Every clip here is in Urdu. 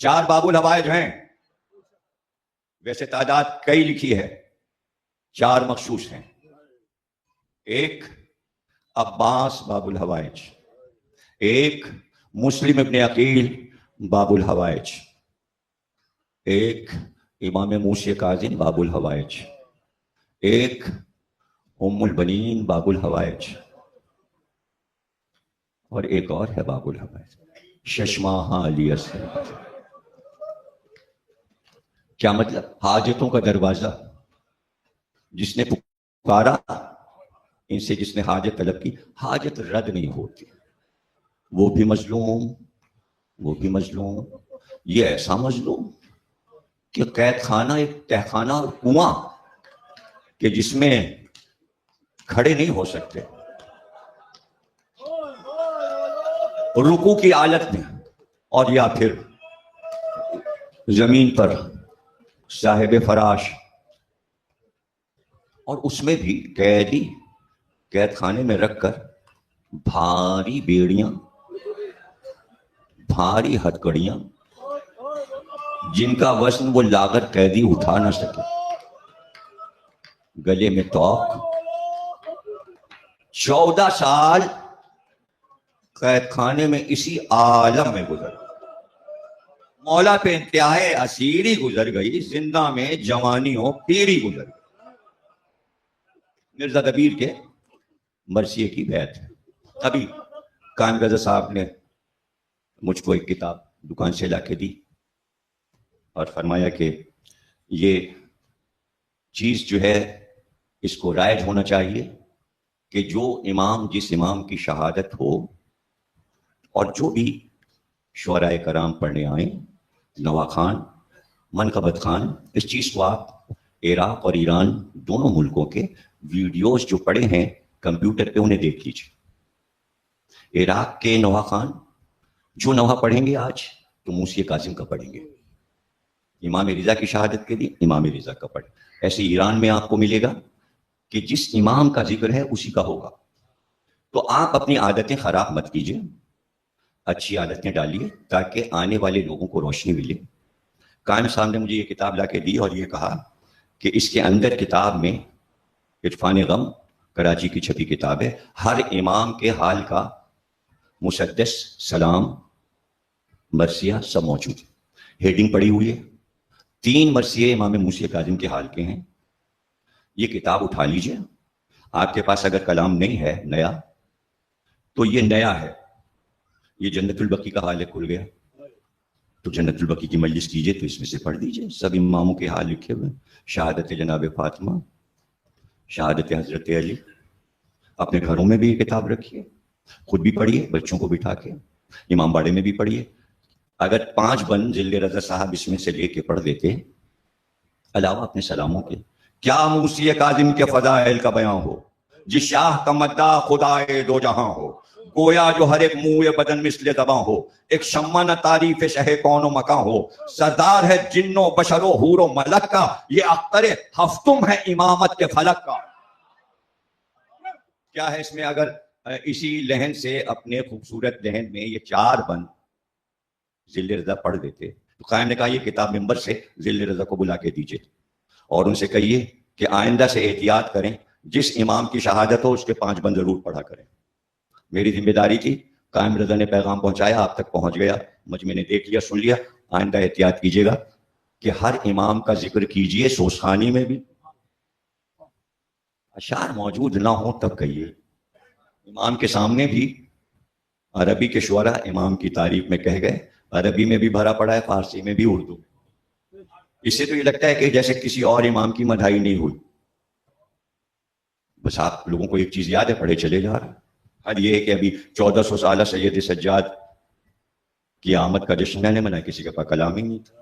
4 باب الحوائج ہیں، ویسے تعداد کئی لکھی ہے، 4 مخصوص ہیں. ایک عباس باب الحوائج، ایک مسلم ابن عقیل باب الحوائج، ایک امام موسی کاظم باب الحوائج، ایک ام البنین باب الحوائج، اور ایک اور ہے باب الحوائج ششماہا علی السلام. کیا مطلب؟ حاجتوں کا دروازہ. جس نے پکارا ان سے، جس نے حاجت طلب کی، حاجت رد نہیں ہوتی. وہ بھی مظلوم، وہ بھی مظلوم. یہ ایسا مظلوم کہ قید خانہ ایک تہخانہ اور کنواں کہ جس میں کھڑے نہیں ہو سکتے، رکوع کی حالت میں، اور یا پھر زمین پر صاحب فراش. اور اس میں بھی قیدی قید خانے میں رکھ کر بھاری بیڑیاں، بھاری ہتھکڑیاں جن کا وزن وہ لاغر قیدی اٹھا نہ سکے، گلے میں توق. 14 سال قید خانے میں اسی عالم میں گزر. مولا پہ انتہائی اسیری گزر گئی، زندہ میں جوانیوں پیری گزر گئی. مرزا دبیر کے مرثیے کی بیعت ہے. ابھی قائم رضا صاحب نے مجھ کو ایک کتاب دکان سے لا کے دی اور فرمایا کہ یہ چیز جو ہے اس کو رائج ہونا چاہیے کہ جو امام، جس امام کی شہادت ہو، اور جو بھی شعراء کرام پڑھنے آئیں، نوا خان، منقبت خان، اس چیز کو آپ عراق اور ایران دونوں ملکوں کے ویڈیوز جو پڑے ہیں کمپیوٹر پہ انہیں دیکھ لیجیے. عراق کے نوا خان جو نوا پڑھیں گے آج تو موسی کاظم کا پڑھیں گے، امام رضا کی شہادت کے لیے امام رضا کا پڑھیں. ایسے ایران میں آپ کو ملے گا کہ جس امام کا ذکر ہے اسی کا ہوگا. تو آپ اپنی عادتیں خراب مت کیجیے، اچھی عادتیں ڈالیے تاکہ آنے والے لوگوں کو روشنی ملے. قائم صاحب نے مجھے یہ کتاب لا کے دی اور یہ کہا کہ اس کے اندر کتاب میں عرفان غم کراچی کی چھپی کتاب ہے، ہر امام کے حال کا مسدس، سلام، مرثیہ سب موجود ہے. ہیڈنگ پڑی ہوئی ہے. 3 مرثیے امام موسی کاظم کے حال کے ہیں. یہ کتاب اٹھا لیجئے. آپ کے پاس اگر کلام نہیں ہے نیا تو یہ نیا ہے. یہ جنت البقی کا حال ہے، کھل گیا تو جنت البقی کی مجلس کیجئے تو اس میں سے پڑھ دیجئے. سب اماموں کے حال لکھے ہوئے، شہادت جناب فاطمہ، شہادت حضرت علی. اپنے گھروں میں بھی یہ کتاب رکھیے، خود بھی پڑھیے، بچوں کو بٹھا کے امام باڑے میں بھی پڑھیے. اگر 5 بند ذل رضا صاحب اس میں سے لے کے پڑھ دیتے علاوہ اپنے سلاموں کے، کیا موسی کاظم کے فضائل کا بیان ہو، جس شاہ کا مداح خدائے دو جہاں ہو، گویا جو ہر ایک منہ بدن مثل زباں ہو، ایک شمع نہ تعریف شہ کون و مکاں ہو، سردار ہے جن و بشر و حور و ملک کا، یہ اختر ہفتم ہے امامت کے فلک کا. کیا ہے اس میں؟ اگر اسی لہن سے، اپنے خوبصورت لہن میں یہ 4 بند ذل رضا پڑھ دیتے تو قائم نے کہا یہ کتاب ممبر سے ذل رضا کو بلا کے دیجئے اور ان سے کہیے کہ آئندہ سے احتیاط کریں، جس امام کی شہادت ہو اس کے 5 بند ضرور پڑھا کریں. میری ذمہ داری تھی، قائم رضا نے پیغام پہنچایا، آپ تک پہنچ گیا، مجمع نے دیکھ لیا، سن لیا. آئندہ احتیاط کیجیے گا کہ ہر امام کا ذکر کیجیے، سوسخانی میں بھی اشعار موجود نہ ہوں تب کہیے. امام کے سامنے بھی عربی کے شعراء امام کی تعریف میں کہہ گئے، عربی میں بھی بھرا پڑا ہے، فارسی میں بھی، اردو. اس سے تو یہ لگتا ہے کہ جیسے کسی اور امام کی مدحائی نہیں ہوئی. بس آپ لوگوں کو ایک چیز یاد ہے، پڑھے چلے جا رہے. حد یہ ہے کہ ابھی 1400 سالہ سید سجاد کی آمد کا جشن میں نے منایا، کسی کے پاس کلام ہی نہیں تھا.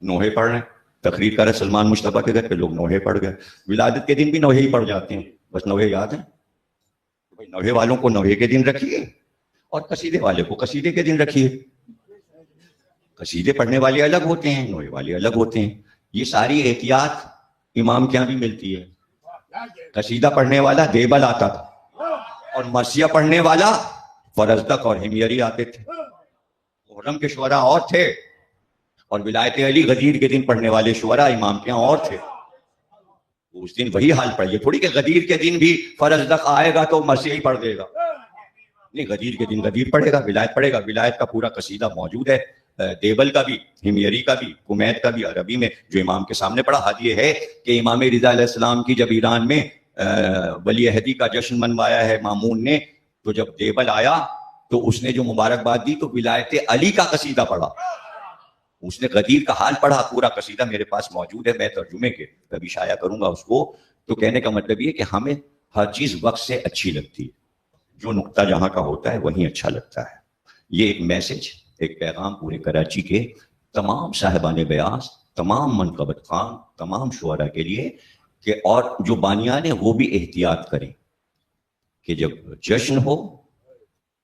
نوحے پڑھ رہے ہیں، تقریر کر رہے سلمان مصطفیٰ کے گھر پہ، لوگ نوحے پڑھ گئے. ولادت کے دن بھی نوحے ہی پڑھ جاتے ہیں، بس نوحے یاد ہیں. نوحے والوں کو نوحے کے دن رکھیے اور قصیدے والے کو قصیدے کے دن رکھیے. قصیدے پڑھنے والے الگ ہوتے ہیں، نوحے والے الگ ہوتے ہیں. یہ ساری احتیاط امام کے یہاں بھی ملتی ہے. قصیدہ پڑھنے والا دیبل آتا تھا اور مرثیہ پڑھنے والا فرزدق اور ہمیری آتے تھے. محرم کے شعراء اور تھے، اور ولایت علی غدیر کے دن پڑھنے والے شعراء امام کے یہاں اور تھے. اس دن وہی حال پڑھیے، تھوڑی کہ غدیر کے دن بھی فرض دق آئے گا تو مسیح پڑھ دے گا. نہیں، غدیر کے دن غدیر پڑھے گا، ولایت پڑھے گا. ولایت کا پورا قصیدہ موجود ہے، دیبل کا بھی، ہمیری کا بھی، کمیت کا بھی، عربی میں جو امام کے سامنے پڑھا. حد یہ ہے کہ امام رضا علیہ السلام کی جب ایران میں ولی عہدی کا جشن منوایا ہے مامون نے، تو جب دیبل آیا تو اس نے جو مبارکباد دی تو ولایت علی کا قصیدہ پڑھا. اس نے غدیر کا حال پڑھا، پورا قصیدہ میرے پاس موجود ہے، میں ترجمے کے کبھی شائع کروں گا اس کو. تو کہنے کا مطلب یہ کہ ہمیں ہر چیز وقت سے اچھی لگتی ہے، جو نقطہ جہاں کا ہوتا ہے وہیں اچھا لگتا ہے. یہ ایک میسج، ایک پیغام پورے کراچی کے تمام صاحبان بیاس، تمام منقبت خان، تمام شعراء کے لیے کہ اور جو بانیان ہیں وہ بھی احتیاط کریں کہ جب جشن ہو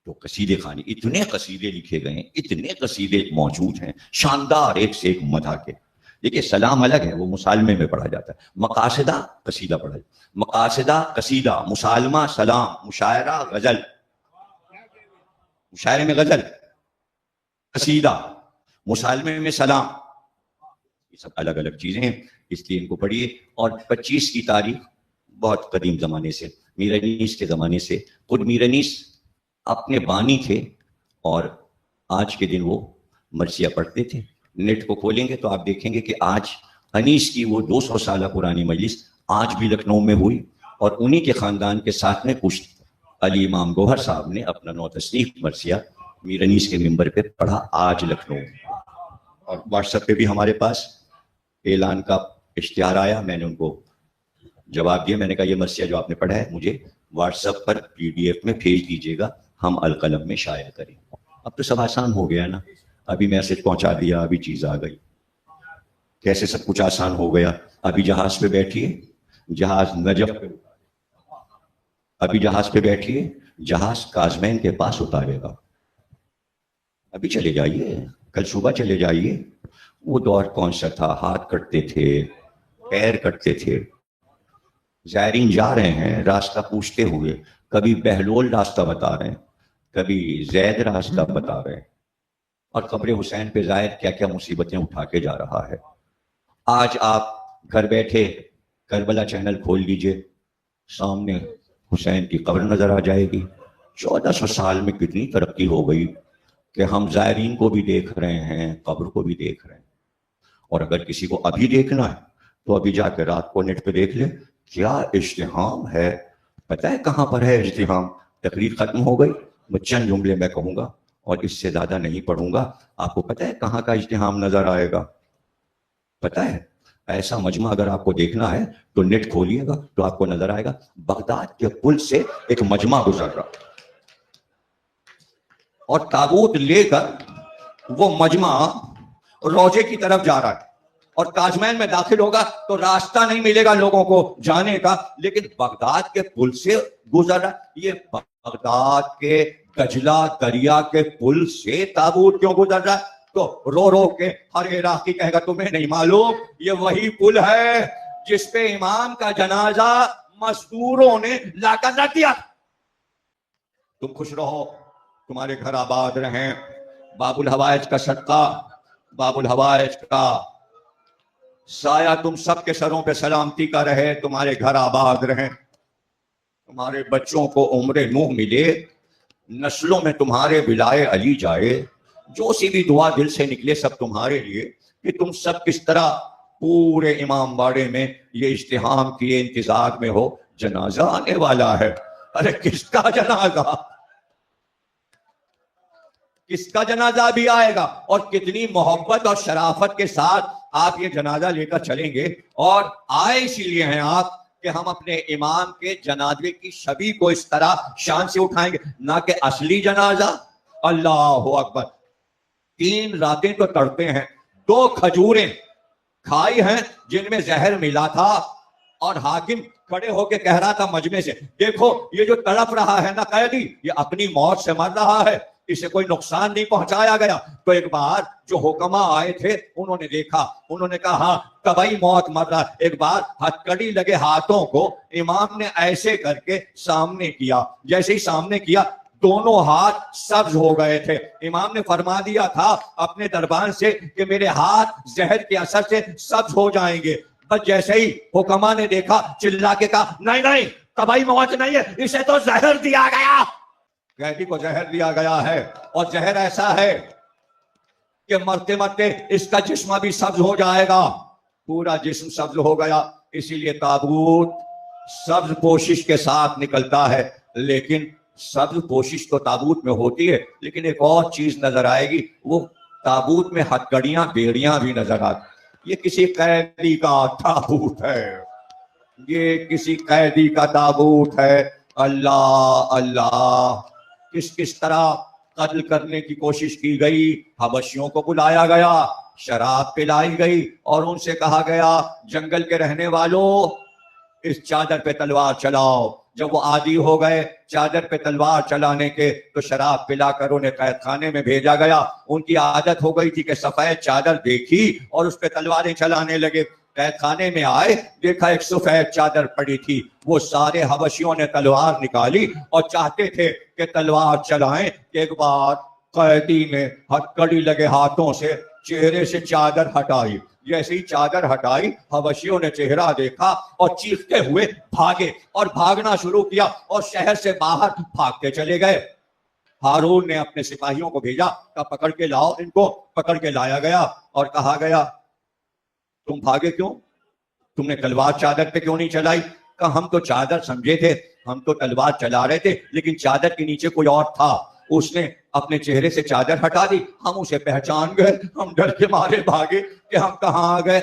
تو قصیدے خوانی. اتنے قصیدے لکھے گئے ہیں، اتنے قصیدے موجود ہیں شاندار، ایک سے ایک مدح کے. دیکھیے سلام الگ ہے، وہ مسالمے میں پڑھا جاتا ہے. مقاصدہ قصیدہ پڑھا جاتا ہے، مقاصدہ قصیدہ، مسالمہ سلام، مشاعرہ غزل، مشاعرے میں غزل، قصیدہ، مسالمے میں سلام. یہ سب الگ الگ چیزیں ہیں، اس لیے ان کو پڑھیے. اور 25 کی تاریخ بہت قدیم زمانے سے، میر انیس کے زمانے سے. خود میر انیس اپنے بانی تھے اور آج کے دن وہ مرثیہ پڑھتے تھے. نیٹ کو کھولیں گے تو آپ دیکھیں گے کہ آج انیس کی وہ 200 سالہ پرانی مجلس آج بھی لکھنؤ میں ہوئی، اور انہی کے خاندان کے ساتھ میں کچھ علی امام گوہر صاحب نے اپنا نو تصنیف مرثیہ میر انیس کے ممبر پہ پڑھا آج لکھنؤ میں. اور واٹس ایپ پہ بھی ہمارے پاس اعلان کا اشتہار آیا، میں نے ان کو جواب دیا. میں نے کہا یہ مرثیہ جو آپ نے پڑھا ہے مجھے واٹس ایپ پر PDF میں بھیج دیجیے گا، ہم القلم میں شائع کریں. اب تو سب آسان ہو گیا نا، ابھی میسج پہنچا دیا، ابھی چیز آ گئی. کیسے سب کچھ آسان ہو گیا. ابھی جہاز پہ بیٹھیے، جہاز نجف پہ، ابھی جہاز پہ بیٹھیے، جہاز کازمین کے پاس اتارے گا. ابھی چلے جائیے، کل صبح چلے جائیے. وہ دور کون سا تھا، ہاتھ کٹتے تھے، پیر کٹتے تھے. زائرین جا رہے ہیں راستہ پوچھتے ہوئے، کبھی بہلول راستہ بتا رہے ہیں، کبھی زید راستہ بتا رہے ہیں. اور قبر حسین پہ زائر کیا کیا مصیبتیں اٹھا کے جا رہا ہے. آج آپ گھر بیٹھے کربلا چینل کھول لیجئے، سامنے حسین کی قبر نظر آ جائے گی. 1400 سال میں کتنی ترقی ہو گئی کہ ہم زائرین کو بھی دیکھ رہے ہیں، قبر کو بھی دیکھ رہے ہیں. اور اگر کسی کو ابھی دیکھنا ہے تو ابھی جا کے رات کو نیٹ پہ دیکھ لے، کیا اجتہام ہے. پتہ ہے کہاں پر ہے اجتہام؟ تقریر ختم ہو گئی، میں چند جملے میں کہوں گا اور اس سے زیادہ نہیں پڑھوں گا. آپ کو پتہ ہے کہاں کا اجتہام نظر آئے گا؟ پتہ ہے؟ ایسا مجمع اگر آپ کو دیکھنا ہے تو نیٹ کھولیے گا تو آپ کو نظر آئے گا بغداد کے پل سے ایک مجمع گزر رہا، اور تابوت لے کر وہ مجمع روضے کی طرف جا رہا ہے. اور کازمین میں داخل ہوگا تو راستہ نہیں ملے گا لوگوں کو جانے کا، لیکن بغداد کے پل سے گزر رہا ہے. یہ بغداد کے دجلہ دریا کے پل سے تابوت کیوں گزر رہا ہے؟ تو رو رو کے ہر عراقی کہے گا تمہیں نہیں معلوم یہ وہی پل ہے جس پہ امام کا جنازہ مزدوروں نے لا کر رکھ دیا. تم خوش رہو، تمہارے گھر آباد رہیں. باب الحوائج کا صدقہ، باب الحوائج کا سایہ تم سب کے سروں پہ سلامتی کا رہے، تمہارے گھر آباد رہیں، تمہارے بچوں کو عمر نوح ملے، نسلوں میں تمہارے ولائے علی جائے. جو سی بھی دعا دل سے نکلے سب تمہارے لیے، کہ تم سب کس طرح پورے امام باڑے میں یہ اجتہام کیے انتظار میں ہو جنازہ آنے والا ہے. ارے کس کا جنازہ؟ کس کا جنازہ بھی آئے گا؟ اور کتنی محبت اور شرافت کے ساتھ آپ یہ جنازہ لے کر چلیں گے. اور آئے اسی لیے ہیں آپ کہ ہم اپنے امام کے جنازے کی شبیہ کو اس طرح شان سے اٹھائیں گے، نہ کہ اصلی جنازہ. اللہ اکبر. 3 راتیں تو تڑپے ہیں، 2 کھجوریں کھائی ہیں جن میں زہر ملا تھا، اور حاکم کھڑے ہو کے کہہ رہا تھا مجمع سے، دیکھو یہ جو تڑپ رہا ہے نا قیدی، یہ اپنی موت سے مر رہا ہے، اسے کوئی نقصان نہیں پہنچایا گیا. تو ایک بار جو حکما آئے تھے انہوں نے دیکھا، انہوں نے کہا ہاں طبعی موت مر رہا. ایک بار ہتھکڑی لگے ہاتھوں کو امام نے ایسے کر کے سامنے کیا، جیسے ہی سامنے کیا دونوں ہاتھ سبز ہو گئے تھے. امام نے فرما دیا تھا اپنے دربان سے کہ میرے ہاتھ زہر کے اثر سے سبز ہو جائیں گے. بس جیسے ہی حکما نے دیکھا چلا کے کہا نہیں نہیں طبعی موت نہیں ہے, اسے تو زہر دیا گیا. قیدی کو زہر دیا گیا ہے, اور زہر ایسا ہے کہ مرتے مرتے اس کا جسم بھی سبز ہو جائے گا. پورا جسم سبز ہو گیا. اسی لیے تابوت سبز پوشش کے ساتھ نکلتا ہے. لیکن سبز پوشش تو تابوت میں ہوتی ہے, لیکن ایک اور چیز نظر آئے گی, وہ تابوت میں ہتھکڑیاں بیڑیاں بھی نظر آتی. یہ کسی قیدی کا تابوت ہے, یہ کسی قیدی کا تابوت ہے. اللہ اللہ, کس طرح قتل کرنے کی کوشش کی گئی. حبشیوں کو بلایا گیا, شراب پلائی گئی, اور ان سے کہا گیا جنگل کے رہنے والوں اس چادر پہ تلوار چلاؤ. جب وہ عادی ہو گئے چادر پہ تلوار چلانے کے, تو شراب پلا کر انہیں قید خانے میں بھیجا گیا. ان کی عادت ہو گئی تھی کہ سفید چادر دیکھی اور اس پہ تلواریں چلانے لگے. قید خانے میں آئے, دیکھا ایک سفید چادر پڑی تھی. وہ سارے حبشیوں نے تلوار نکالی اور چاہتے تھے کہ تلوار چلائیں. ایک بار قیدی نے ہتھکڑی لگے ہاتھوں سے چہرے سے چادر ہٹائی. جیسے ہی چادر ہٹائی, حبشیوں نے چہرہ دیکھا اور چیختے ہوئے بھاگے اور بھاگنا شروع کیا اور شہر سے باہر بھاگتے چلے گئے. ہارون نے اپنے سپاہیوں کو بھیجا کہ پکڑ کے لاؤ ان کو. پکڑ کے لایا گیا اور کہا گیا تم بھاگے کیوں, تم نے تلوار چادر پہ کیوں نہیں چلائی؟ کہا ہم تو چادر سمجھے تھے, ہم تو تلوار چلا رہے تھے, لیکن چادر کے نیچے کوئی اور تھا. اس نے اپنے چہرے سے چادر ہٹا دی, ہم اسے پہچان گئے, ہم ڈر کے مارے بھاگے کہ ہم کہاں آ گئے.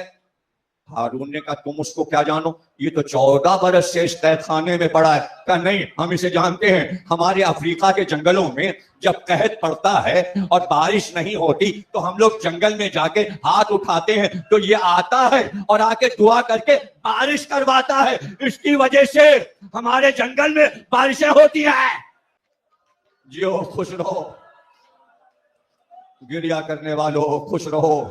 ہارون نے کہا تم اس کو کیا جانو, یہ تو 14 برس سے اس قید خانے میں پڑا ہے. کہا نہیں ہم اسے جانتے ہیں, ہمارے افریقہ کے جنگلوں میں جب قحط پڑتا ہے اور بارش نہیں ہوتی تو ہم لوگ جنگل میں جا کے ہاتھ اٹھاتے ہیں, تو یہ آتا ہے اور آ کے دعا کر کے بارش کرواتا ہے. اس کی وجہ سے ہمارے جنگل میں بارشیں ہوتی ہیں. جیو خوش رہو, گریا کرنے والوں خوش رہو,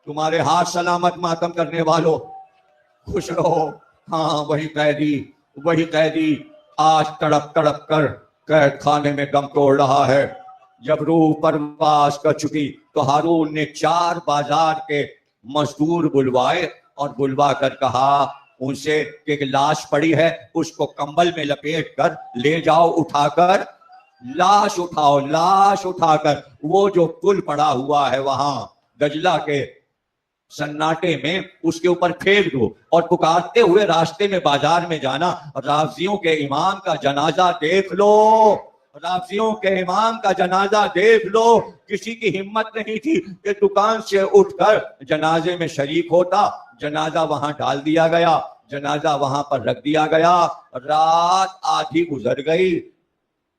تمہارے ہاتھ سلامت ماتم کرنے والوں خوش رہو. ہاں وہی قیدی آج تڑپ تڑپ کر قید خانے میں دم توڑ رہا ہے. جب روح پرواز کر چکی تو ہارون نے 4 بازار کے مزدور بلوائے اور بلوا کر کہا ان سے کہ ایک لاش پڑی ہے, اس کو کمبل میں لپیٹ کر لے جاؤ, اٹھا کر لاش اٹھا کر وہ جو پل پڑا ہوا ہے وہاں دجلہ کے سناٹے میں اس کے اوپر پھینک دو, اور پکارتے ہوئے راستے میں بازار میں جانا, رافضیوں کے امام کا جنازہ دیکھ لو, رافضیوں کے امام کا جنازہ دیکھ لو. کسی کی ہمت نہیں تھی کہ دکان سے اٹھ کر جنازے میں شریک ہوتا. جنازہ وہاں ڈال دیا گیا, جنازہ وہاں پر رکھ دیا گیا. رات آدھی گزر گئی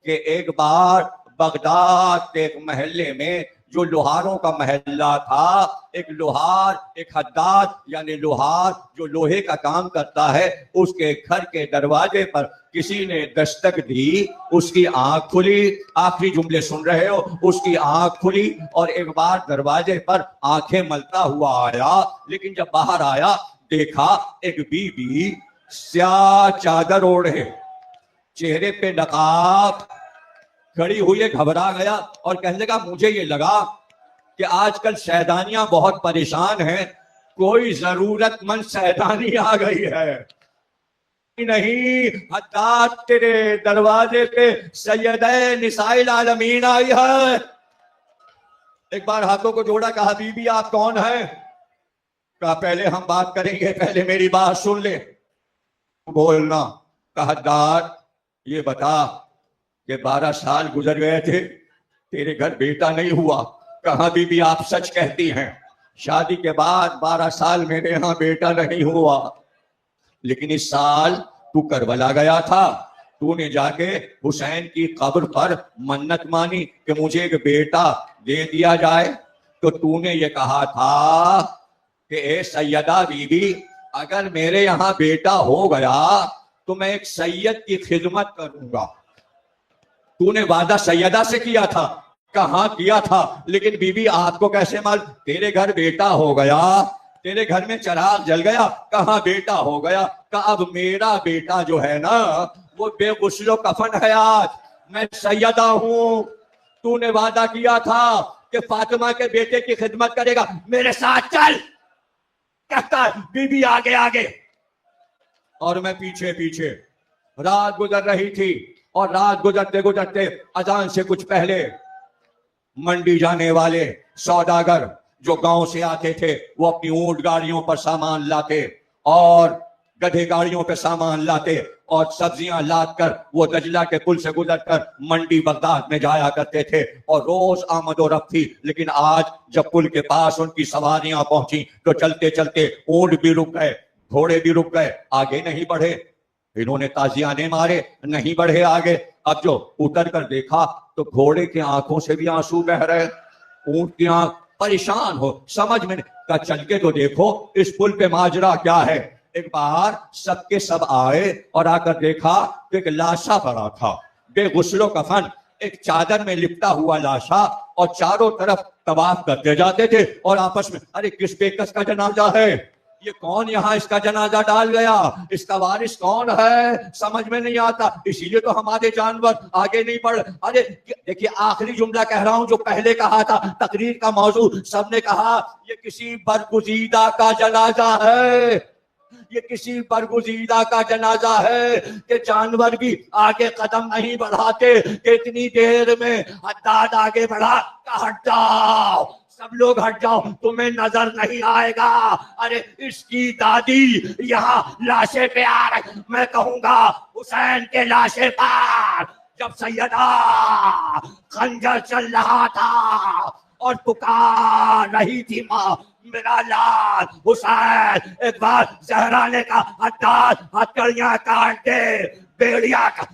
کہ ایک بار بغداد کے ایک محلے میں جو لوہاروں کا محلہ تھا, ایک لوہار, ایک حداد یعنی لوہار جو لوہے کا کام کرتا ہے, اس کے گھر کے دروازے پر کسی نے دستک دی. اس کی آنکھ کھلی, آخری جملے سن رہے ہو, اس کی آنکھ کھلی اور ایک بار دروازے پر آنکھیں ملتا ہوا آیا. لیکن جب باہر آیا دیکھا ایک بی بی سیاہ چادر اوڑھے, چہرے پہ نقاب, کھڑی ہوئی, گھبرا گیا اور کہنے لگا مجھے یہ لگا کہ آج کل سیدانیاں بہت پریشان ہیں, کوئی ضرورت مند سیدانی آ گئی ہے. نہیں حداد تیرے دروازے پہ سیدہ نساء العالمین آئی ہے. ایک بار ہاتھوں کو جوڑا, کہا بی بی آپ کون ہیں؟ کہا پہلے ہم بات کریں گے, پہلے میری بات سن لے. بولنا. کہا حداد یہ بتا کہ 12 سال گزر گئے تھے, تیرے گھر بیٹا نہیں ہوا. کہاں بی بی آپ سچ کہتی ہیں, شادی کے بعد 12 سال میرے ہاں بیٹا نہیں ہوا, لیکن اس سال تو کربلا گیا تھا, تو نے جا کے حسین کی قبر پر منت مانی کہ مجھے ایک بیٹا دے دیا جائے. تو نے یہ کہا تھا کہ اے سیدہ بی بی اگر میرے یہاں بیٹا ہو گیا تو میں ایک سید کی خدمت کروں گا. تو نے وعدہ سیدہ سے کیا تھا. کہاں کیا تھا, لیکن بی بی آپ کو کیسے معلوم؟ تیرے گھر بیٹا ہو گیا, تیرے گھر میں چراغ جل گیا. کہاں بیٹا ہو گیا؟ کہ اب میرا بیٹا جو ہے نا وہ بے غسل و کفن ہے. آج میں سیدہ ہوں. تو نے وعدہ کیا تھا کہ فاطمہ کے بیٹے کی خدمت کرے گا. میرے ساتھ چل. کہتا ہے بی بی آگے آگے اور میں پیچھے پیچھے. رات گزر رہی تھی اور رات گزرتے گزرتے اذان سے کچھ پہلے منڈی جانے والے سوداگر جو گاؤں سے آتے تھے وہ اپنی اونٹ گاڑیوں پر سامان لاتے اور گدھے گاڑیوں پہ سامان لاتے اور سبزیاں لاد کر وہ دجلہ کے پل سے گزر کر منڈی بغداد میں جایا کرتے تھے اور روز آمد و رفت تھی. لیکن آج جب پل کے پاس ان کی سواریاں پہنچی تو چلتے چلتے اونٹ بھی رک گئے, گھوڑے بھی رک گئے, آگے نہیں بڑھے. انہوں نے تازیانے مارے, نہیں بڑھے آگے. اب جو اتر کر دیکھا تو گھوڑے کی آنکھوں سے بھی آنسو بہ رہے, اونٹ کی آنکھ پریشان ہو, سمجھ میں کہا چل کے تو دیکھو اس پل پہ ماجرا کیا ہے. ایک بار سب کے سب آئے اور آ کر دیکھا تو ایک لاشا پڑا تھا بے غسل و کفن, ایک چادر میں لپٹا ہوا لاشا, اور چاروں طرف طواف کرتے جاتے تھے اور آپس میں ارے کس بےکس کا جنازہ ہے, یہ کون یہاں اس کا جنازہ ڈال گیا, اس کا وارث کون ہے, سمجھ میں نہیں آتا. اسی لیے تو ہمارے جانور آگے نہیں بڑھ. ارے دیکھیے آخری جملہ کہہ رہا ہوں جو پہلے کہا تھا تقریر کا موضوع. سب نے کہا یہ کسی برگزیدہ کا جنازہ ہے, یہ کسی برگزیدہ کا جنازہ ہے کہ جانور بھی آگے قدم نہیں بڑھاتے کہ اتنی دیر میں حداد آگے بڑھا. ہٹ جاؤ سب لوگ, ہٹ جاؤ, تمہیں نظر نہیں آئے گا. ارے اس کی دادی یہاں لاشے پہ آ رہی, میں کہوں گا حسین کے لاشے پر جب سیدہ خنجر چل رہا تھا اور پکار رہی تھی ماں میرا لال حسین, ایک بار زہرا نے کہا حداد ہتھکڑیاں کاٹ دے, بیڑیا کا